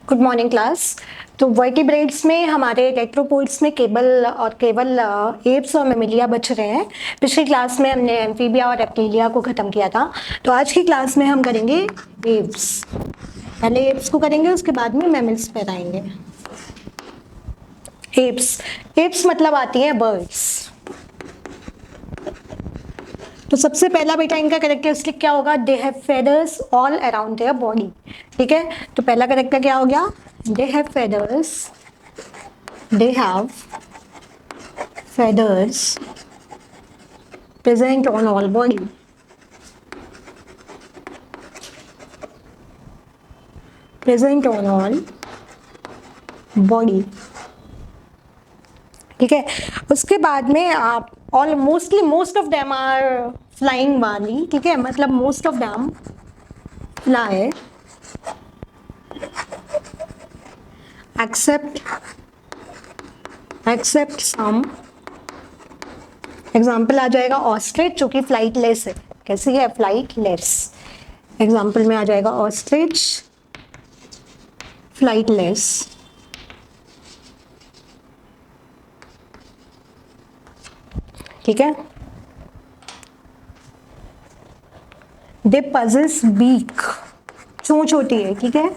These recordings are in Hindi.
Good morning class. तो वर्टिब्रेट्स में हमारे टेट्रोपोड्स में केवल एप्स और मेमिलिया बच रहे हैं। पिछली क्लास में हमने एम्फीबिया और रेप्टिलिया को खत्म किया था। तो आज की क्लास में हम करेंगे एप्स। पहले एप्स को करेंगे, उसके बाद में मैमल्स पर आएंगे। एप्स एप्स मतलब आती हैं बर्ड्स। तो सबसे पहला बेटा इनका कैरेक्टरिस्टिक क्या होगा? They have feathers all around their body. ठीक है, तो पहला कैरेक्टर क्या हो गया? They have feathers, they have feathers present on all body. Present on all body. ठीक है, उसके बाद में आप all most of them are flying वाली। ठीक है, मतलब most of them fly except some. Example आ जाएगा ऑस्ट्रिच, जो कि फ्लाइटलेस है। कैसी है? फ्लाइटलेस। एग्जाम्पल में आ जाएगा ऑस्ट्रिच फ्लाइटलेस। ठीक है, दे पजेस बीक, चोंच होती है। ठीक है,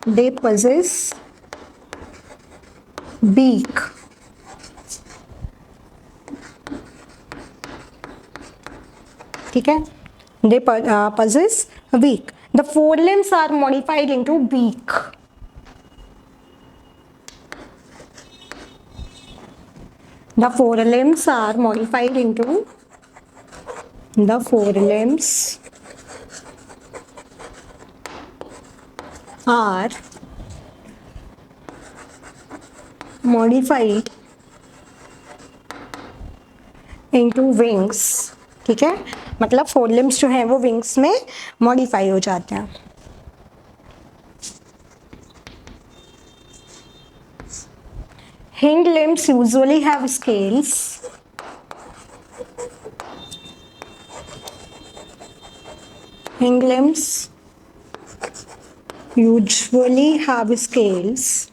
दे पजेस बीक। ठीक है, they possess beak. The fore limbs are modified into beak. The four limbs are modified into the four limbs are modified into wings। ठीक है, मतलब फोर लिम्स जो हैं वो विंग्स में मॉडिफाई हो जाते हैं। Hind limbs usually have scales. Hind limbs usually have scales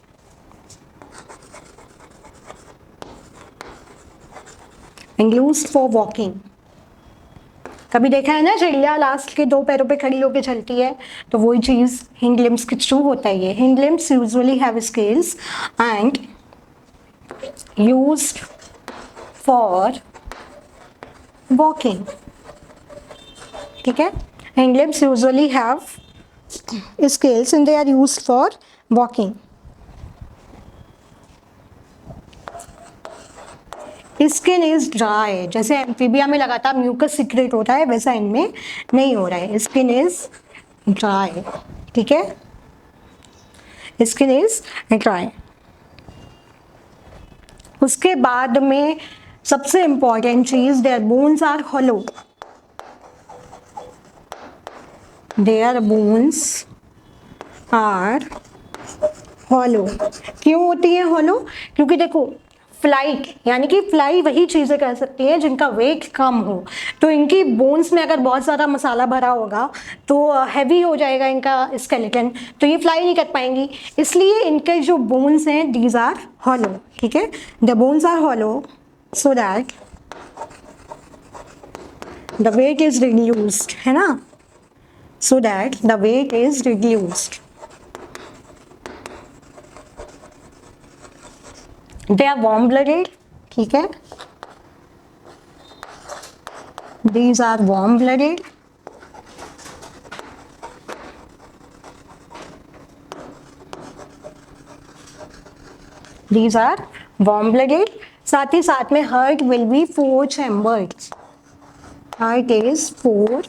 and used for walking. कभी देखा है ना, चिड़िया लास्ट के दो पैरों पे खड़ी होकर चलती है, तो वही चीज हिंड लिम्स के थ्रू होता है। ये hind limbs usually have scales and used for walking। ठीक है, hind limbs usually have scales and they are used for walking। Skin is dry, जैसे एम्फीबिया में लगातार म्यूकस सीक्रेट होता है, वैसा इनमें नहीं हो रहा है। Skin is dry. ठीक है, स्किन इज ड्राई। उसके बाद में सबसे इंपॉर्टेंट चीज, their bones are hollow. Their bones are hollow. क्यों होती है हॉलो? क्योंकि देखो, फ्लाइट यानी कि फ्लाई वही चीजें कर सकती हैं जिनका वेट कम हो। तो इनकी बोन्स में अगर बहुत ज़्यादा मसाला भरा होगा तो हैवी हो जाएगा इनका स्केलेटन, तो ये फ्लाई नहीं कर पाएंगी। इसलिए इनके जो बोन्स हैं, दीज आर हॉलो। ठीक है, the bones are hollow so that the weight is reduced, है ना, so that the weight is reduced. They are warm blooded। ठीक है, these are warm blooded। These are warm blooded। साथ ही साथ में heart will be four chambered। Heart is four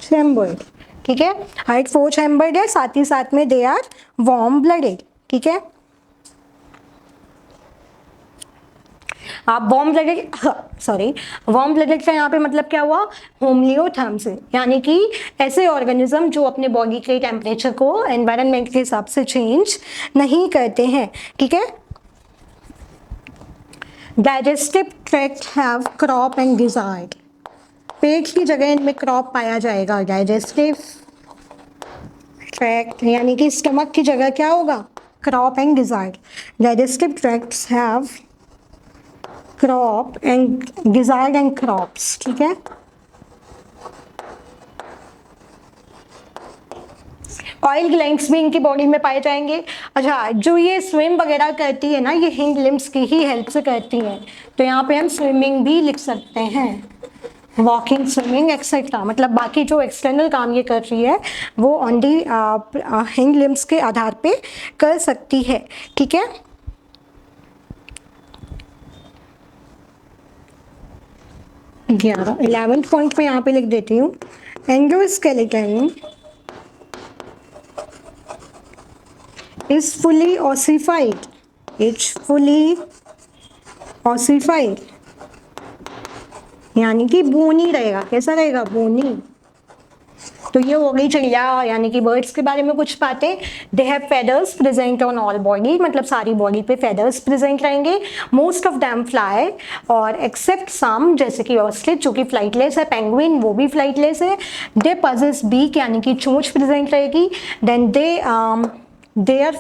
chambered। ठीक है, heart four chambered है, साथ ही साथ में they are warm blooded। ठीक है, आप वार्म ब्लडेड का यहाँ पे मतलब क्या हुआ? होम्लियोथर्म्स, यानी कि ऐसे ऑर्गेनिज्म जो अपने बॉडी के टेम्परेचर को एनवायरनमेंट के हिसाब से चेंज नहीं करते हैं। ठीक है, digestive tract have crop and gizzard. पेट की जगह इनमें क्रॉप पाया जाएगा। डाइजेस्टिव ट्रैक्ट यानी कि स्टमक की जगह क्या होगा, crop and gizzard. Digestive tracts have crop and gizzard and crops, ठीक है। ऑयल ग्लैंड्स भी इनकी बॉडी में पाए जाएंगे। अच्छा, जो ये स्विम वगैरह करती है ना, ये हिंड लिम्स की ही हेल्प से करती हैं, तो यहाँ पे हम स्विमिंग भी लिख सकते हैं, वॉकिंग, स्विमिंग एक्सेट्रा। मतलब बाकी जो एक्सटर्नल काम ये कर रही है वो ऑन दी हिंड लिम्स के आधार पे कर सकती है, ठीक है। ग्यारह 11th पॉइंट में यहाँ पे लिख देती हूँ, endoskeleton is fully ossified, it's fully ossified यानी कि बोनी रहेगा। कैसा रहेगा, बोनी। तो ये हो गई चिड़िया यानी कि बर्ड्स के बारे में कुछ बातें। They have feathers present on all body, मतलब सारी बॉडी पे फेदर्स प्रेजेंट रहेंगे। मोस्ट ऑफ दैम फ्लाई, और एक्सेप्ट सम जैसे कि ऑस्ट्रिच जो कि फ्लाइटलेस है, पेंगुइन वो भी फ्लाइटलेस है। दे पजेस बीक यानी कि चोंच प्रेजेंट रहेगी। Then their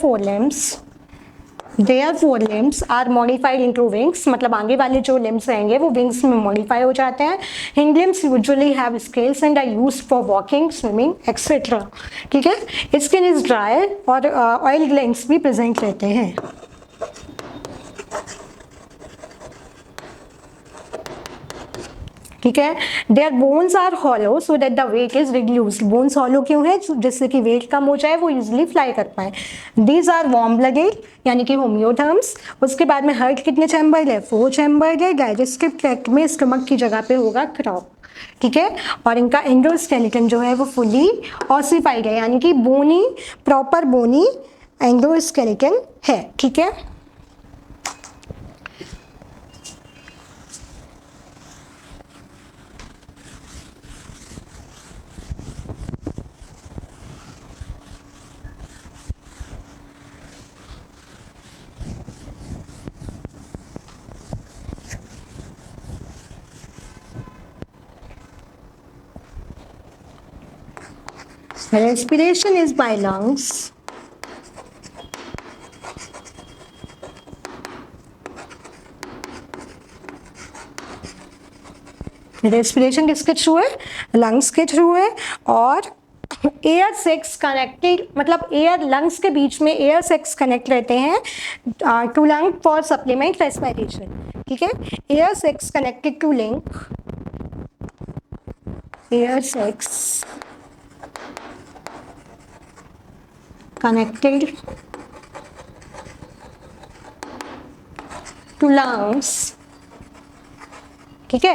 forelimbs are modified into wings, मतलब आगे वाले जो limbs रहेंगे वो wings में modify हो जाते हैं। hind limbs usually have scales and are used for walking, swimming, etc. ठीक है। skin is dry और oil glands भी present रहते हैं। ठीक है। Their bones are hollow so that the weight is reduced. Bones hollow क्यों है, जिससे कि वेट कम हो जाए, वो इजिली फ्लाई कर पाए। दीज आर वार्म ब्लडेड यानी कि होम्योथर्म्स। उसके बाद में हार्ट कितने चैम्बर है, 4 चैम्बर है। डाइजेस्टिव ट्रैक्ट में स्टमक की जगह पे होगा क्रॉप, ठीक है। और इनका एंडोस्केलेटन जो है वो फुली ऑसिफाइड है यानी कि बोनी, प्रॉपर बोनी एंडोस्केलेटन है, ठीक है। Respiration is by lungs. Respiration किसके थ्रू है, लंग्स के थ्रू है। और एयर सेक्स कनेक्टेड, मतलब एयर लंग्स के बीच में एयर सेक्स कनेक्ट रहते हैं to lung for supplement respiration, ठीक है। Air sacs connected to link, air sacs connected to lungs, ठीक है।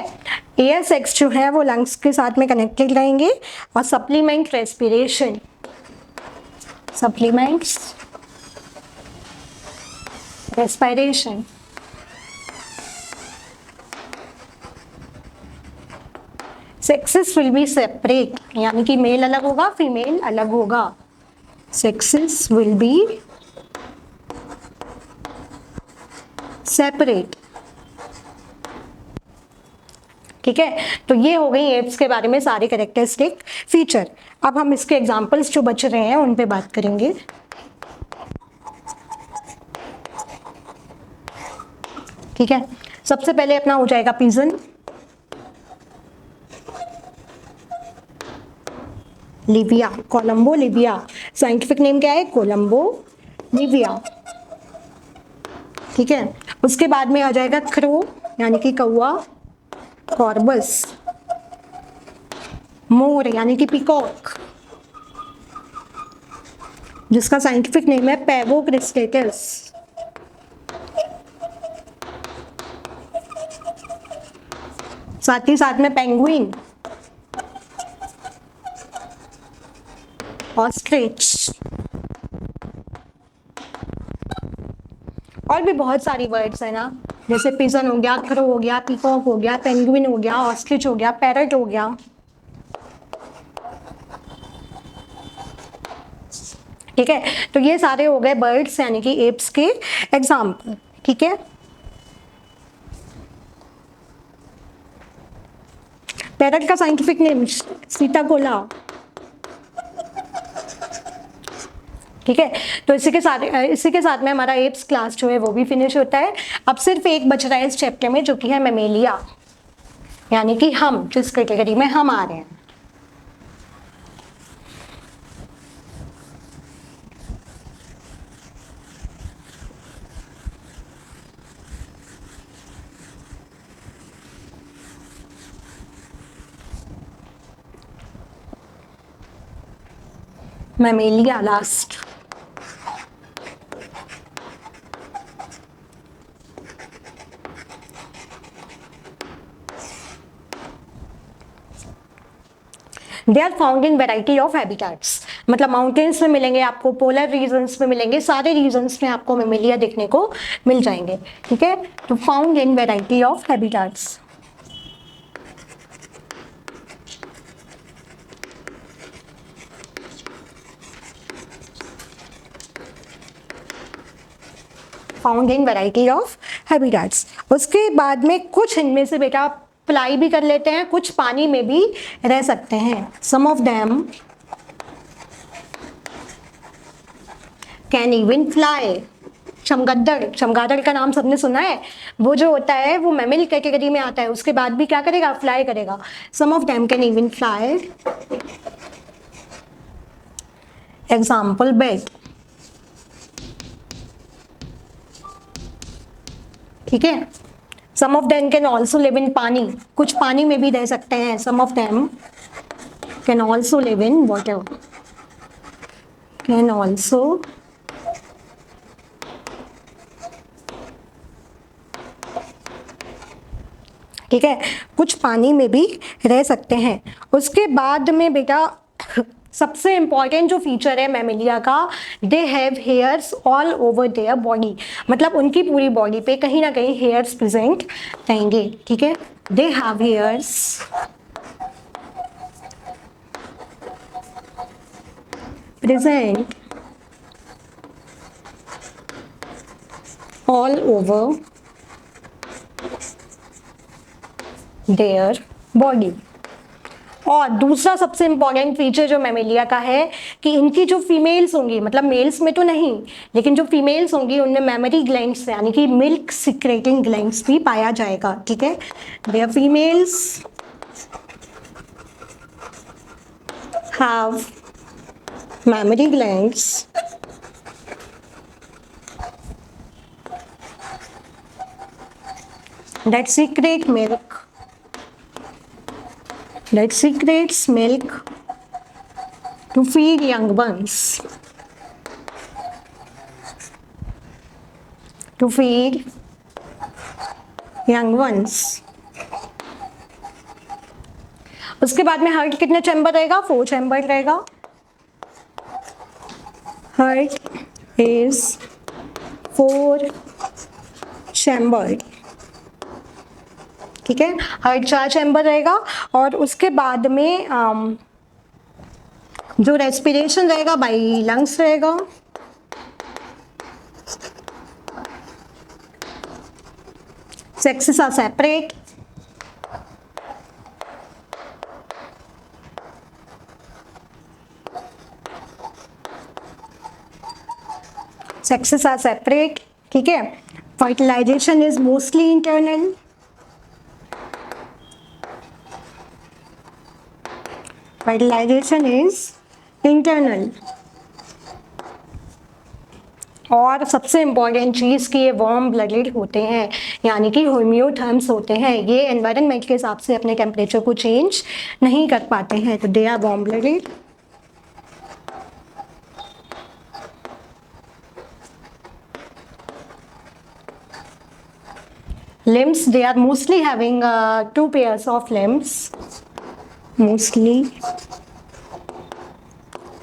एयर सेक्स जो है वो लंग्स के साथ में कनेक्टेड रहेंगे और supplement respiration, supplements respiration. Sexes will be separate यानी कि मेल अलग होगा, फीमेल अलग होगा। Sexes will be separate, ठीक है। तो ये हो गई एप्स के बारे में सारे कैरेक्टरिस्टिक फीचर। अब हम इसके एग्जांपल्स जो बच रहे हैं उन पे बात करेंगे। ठीक है, सबसे पहले अपना हो जाएगा pigeon, Livia, Colombo Livia. Scientific name क्या है, कोलंबो लिविया, ठीक है। उसके बाद में आ जाएगा क्रो यानी कि कौवा, कॉर्बस। मोर यानी कि पिकॉक, जिसका साइंटिफिक नेम है पैवो क्रिस्टेटस। साथ ही साथ में पेंगुइन, ऑस्ट्रिच, और भी बहुत सारी वर्ड्स है ना, जैसे पिजन हो गया, क्रो हो गया, पीकॉक हो गया, पेंगुइन हो गया, ऑस्ट्रिच हो गया, पैरट हो गया, ठीक है। तो ये सारे हो गए बर्ड्स यानी कि एप्स के एग्जाम्पल, ठीक है। पैरट का साइंटिफिक नेम सीताकोला, ठीक है। तो इसी के साथ में हमारा एप्स क्लास जो है वो भी फिनिश होता है। अब सिर्फ एक बच रहा है इस चैप्टर में, जो कि है मेमेलिया, यानी कि हम जिस कैटेगरी में हम आ रहे हैं। Mammalia last. They are found in variety of habitats, मतलब माउंटेन्स में मिलेंगे आपको, पोलर रीजन्स में मिलेंगे, सारे रीजन्स में आपको मेमेलिया देखने को मिल जाएंगे। ठीक है, तो found in variety of habitats. Found in variety of habitats. उसके बाद में कुछ इनमें से बेटा फ्लाई भी कर लेते हैं, कुछ पानी में भी रह सकते हैं। Some of them can even fly. चमगादड़ का नाम सबने सुना है, वो जो होता है वो मैमल कैटेगरी में आता है, उसके बाद भी क्या करेगा, फ्लाई करेगा। Some of them can even fly. Example bat. ठीक है, some of them can also live in pani, कुछ पानी में भी रह सकते हैं। Some of them can also live in water, can also ठीक है, कुछ पानी में भी रह सकते हैं। उसके बाद में बेटा सबसे इंपॉर्टेंट जो फीचर है मैमेलिया का, they have hairs all over their body, मतलब उनकी पूरी बॉडी पे कहीं ना कहीं हेयर्स प्रेजेंट रहेंगे। ठीक है, they have hairs present all over their body. और दूसरा सबसे इंपॉर्टेंट फीचर जो मैमेलिया का है कि इनकी जो फीमेल्स होंगी, मतलब मेल्स में तो नहीं, लेकिन जो फीमेल्स होंगी उनमें मेमरी ग्लैंड्स यानी कि मिल्क सिक्रेटिंग ग्लैंड्स भी पाया जाएगा। ठीक है, their females have mammary glands that secrete milk to feed young ones, उसके बाद में हार्ट कितने चैम्बर रहेगा, 4 चैम्बर रहेगा। Heart is 4 chambered. ठीक है, हार्ट 4 चैम्बर रहेगा। और उसके बाद में जो रेस्पिरेशन रहेगा बाई लंग्स रहेगा। Sexes are separate. Sexes are separate. ठीक है, fertilisation is mostly internal. Fertilisation is internal. और सबसे इंपॉर्टेंट चीज़ कि ये वार्म ब्लडेड होते हैं, यानी कि होम्योथर्म्स होते हैं, ये एनवायरनमेंट के हिसाब से अपने टेम्परेचर को चेंज नहीं कर पाते हैं, तो they are warm blooded. Limbs, they are mostly having 2 pairs of limbs, mostly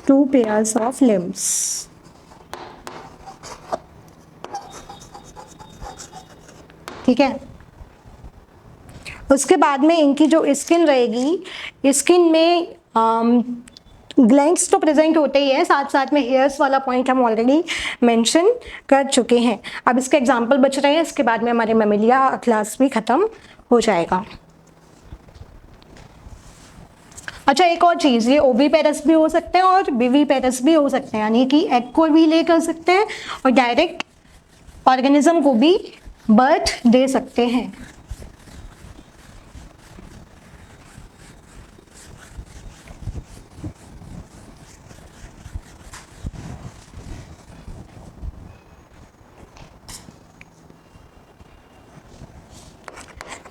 2 pairs of limbs. ठीक है, उसके बाद में इनकी जो स्किन रहेगी, स्किन में ग्लैंड्स तो प्रेजेंट होते ही है, साथ साथ में हेयर्स वाला पॉइंट हम ऑलरेडी मेंशन कर चुके हैं। अब इसके एग्जांपल बच रहे हैं, इसके बाद में हमारे मैमेलिया क्लास भी खत्म हो जाएगा। अच्छा एक और चीज़, ये ओवीपेरस भी हो सकते हैं और विवीपेरस भी हो सकते हैं, यानी कि एग को भी ले कर सकते हैं और डायरेक्ट ऑर्गेनिज्म को भी बर्थ दे सकते हैं।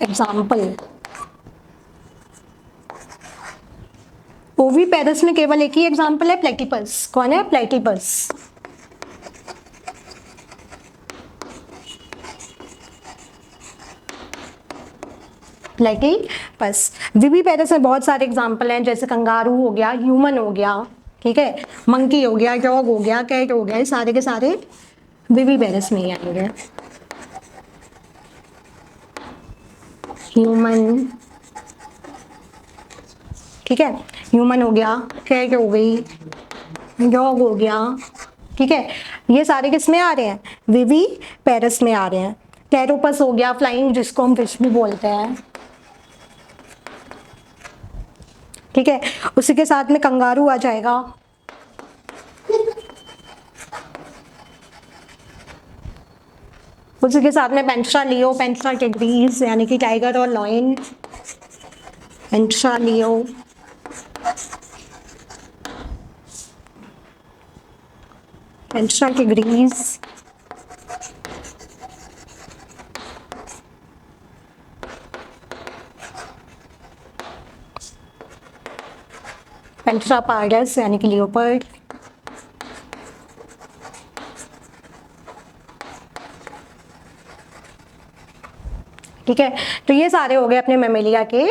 एग्जाम्पल, ओवीपेरस में केवल एक ही एग्जाम्पल है, प्लेटिपस। कौन है? प्लेटिपस। प्लेटिपस। विवीपेरस में बहुत सारे एग्जाम्पल हैं, जैसे कंगारू हो गया, ह्यूमन हो गया, ठीक है, मंकी हो गया, डॉग हो गया, कैट हो गया, ये सारे के सारे विवीपेरस में ही आएंगे। ह्यूमन, ठीक है, ह्यूमन हो गया, कैट हो गई, डॉग हो गया, ठीक है, ये सारे किस में आ रहे हैं? विवीपेरस में आ रहे हैं। टेरोपस हो गया, फ्लाइंग, जिसको हम फिश भी बोलते हैं, ठीक है, उसी के साथ में कंगारू आ जाएगा, उसी के साथ में पेंट्रा लियो, पेंट्रा टिग्रीज यानी कि टाइगर और लॉयन, पेंट्रा लियो, पेंट्रा टिग्रीज, पेंट्रा पार्डस यानी कि लियोपर्ड, ठीक है। तो ये सारे हो गए अपने मेमेलिया के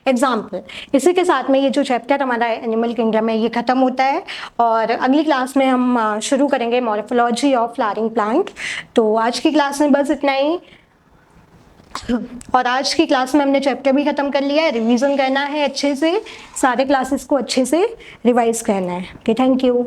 एग्जाम्पल। इसी के साथ में ये जो चैप्टर हमारा एनिमल किंगडम है ये ख़त्म होता है और अगली क्लास में हम शुरू करेंगे मॉर्फोलॉजी ऑफ फ्लावरिंग प्लांट। तो आज की क्लास में बस इतना ही, और आज की क्लास में हमने चैप्टर भी ख़त्म कर लिया है। रिवीजन करना है अच्छे से, सारे क्लासेस को अच्छे से रिवाइज करना है। Okay, thank you.